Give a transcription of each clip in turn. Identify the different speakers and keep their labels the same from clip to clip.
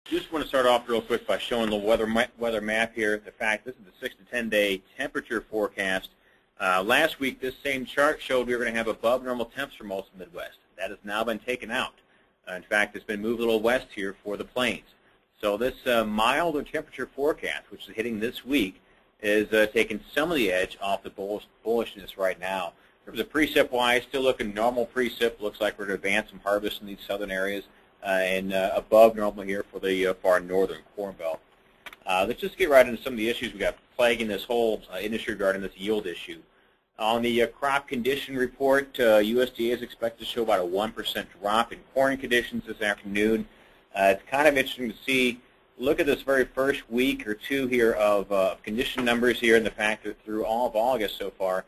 Speaker 1: Just want to start off real quick by showing the weather map here. The fact this is the 6 to 10 day temperature forecast. Last week, this same chart showed we were going to have above normal temps for most of the Midwest. That has now been taken out. In fact, it's been moved a little west here for the plains. So this milder temperature forecast, which is hitting this week, is taking some of the edge off the bullishness right now. In terms of precip-wise, still looking normal precip. Looks like we're going to advance some harvest in these southern areas. And above normal here for the far northern Corn Belt. Let's just get right into some of the issues we got plaguing this whole industry regarding this yield issue. On the crop condition report, USDA is expected to show about a 1% drop in corn conditions this afternoon. It's kind of interesting to see. Look at this very first week or two here of condition numbers here, and the fact that through all of August so far,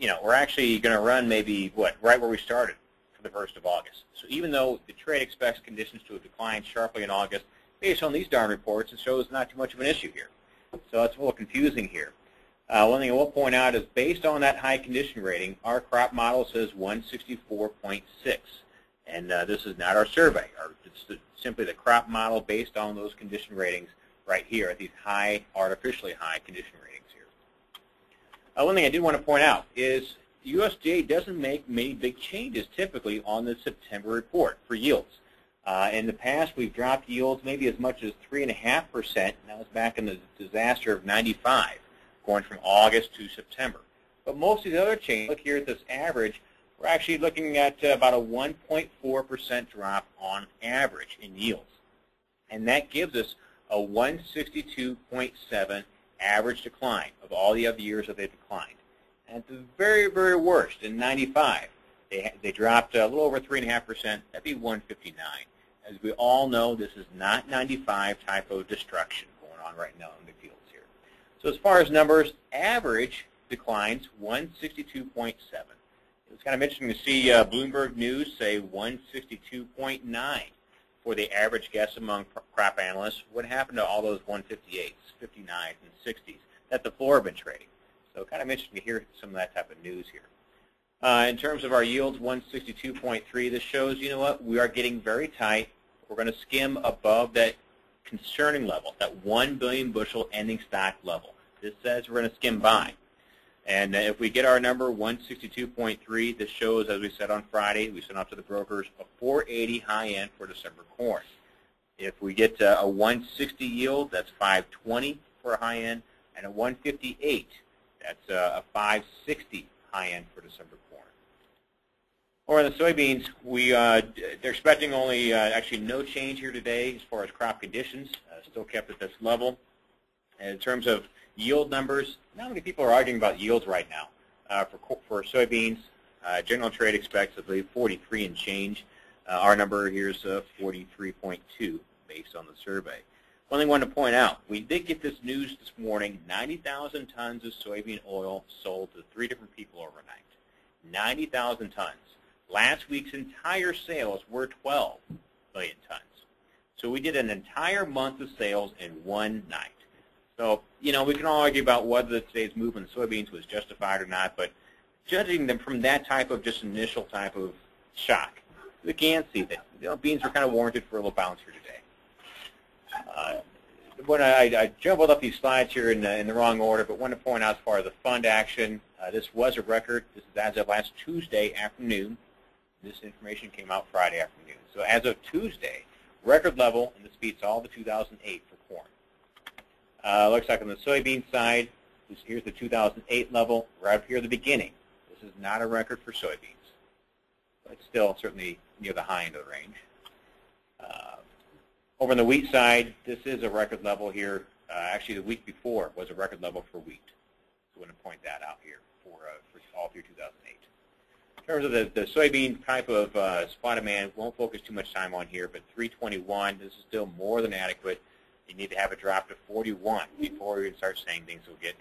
Speaker 1: we're actually going to run maybe right where we started for the 1st of August. So even though the trade expects conditions to decline sharply in August, based on these darn reports, it shows not too much of an issue here. So it's a little confusing here. One thing I will point out is based on that high condition rating, our crop model says 164.6. And this is not our survey. It's simply the crop model based on those condition ratings right here at these high, artificially high condition ratings here. One thing I do want to point out is USDA doesn't make many big changes typically on the September report for yields. In the past, we've dropped yields maybe as much as 3.5%. That was back in the disaster of '95, going from August to September. But most of the other changes, look here at this average, we're actually looking at about a 1.4% drop on average in yields. And that gives us a 162.7 average decline of all the other years that they've declined. And at the very, very worst, in '95, they dropped a little over 3.5%. That'd be 159. As we all know, this is not '95 type of destruction going on right now in the fields here. So as far as numbers, average declines 162.7. It's kind of interesting to see Bloomberg News say 162.9 for the average guess among crop analysts. What happened to all those 158s, 59s, and 60s that the floor have been trading? So kind of interesting to hear some of that type of news here. In terms of our yields, 162.3, this shows, you know what, we are getting very tight. We're going to skim above that concerning level, that 1 billion bushel ending stock level. This says we're going to skim by. And if we get our number, 162.3, this shows, as we said on Friday, we sent out to the brokers, a 480 high end for December corn. If we get a 160 yield, that's 520 for a high end, and a 158, that's a 560 high end for December corn. Or in the soybeans, they're expecting only actually no change here today as far as crop conditions, still kept at this level. And in terms of yield numbers, not many people are arguing about yields right now. For soybeans, general trade expects, I believe, 43 and change. Our number here is 43.2 based on the survey. One thing I wanted to point out, we did get this news this morning, 90,000 tons of soybean oil sold to 3 different people overnight. 90,000 tons. Last week's entire sales were 12 million tons. So we did an entire month of sales in one night. So, we can all argue about whether today's movement in soybeans was justified or not, but judging them from that type of just initial type of shock, we can see that beans are kind of warranted for a little bounce here today. When I jumbled up these slides here in the wrong order, but want to point out as far as the fund action, this was a record. This is as of last Tuesday afternoon. This information came out Friday afternoon. So as of Tuesday, record level, and this beats all the 2008 for corn. Looks like on the soybean side, here's the 2008 level, right up here at the beginning. This is not a record for soybeans, but still certainly near the high end of the range. Over on the wheat side, this is a record level here. Actually, the week before was a record level for wheat. So I want to point that out here for all through 2008. In terms of the soybean type of supply demand, won't focus too much time on here, but 321, this is still more than adequate. You need to have it drop to 41 before you start saying things will get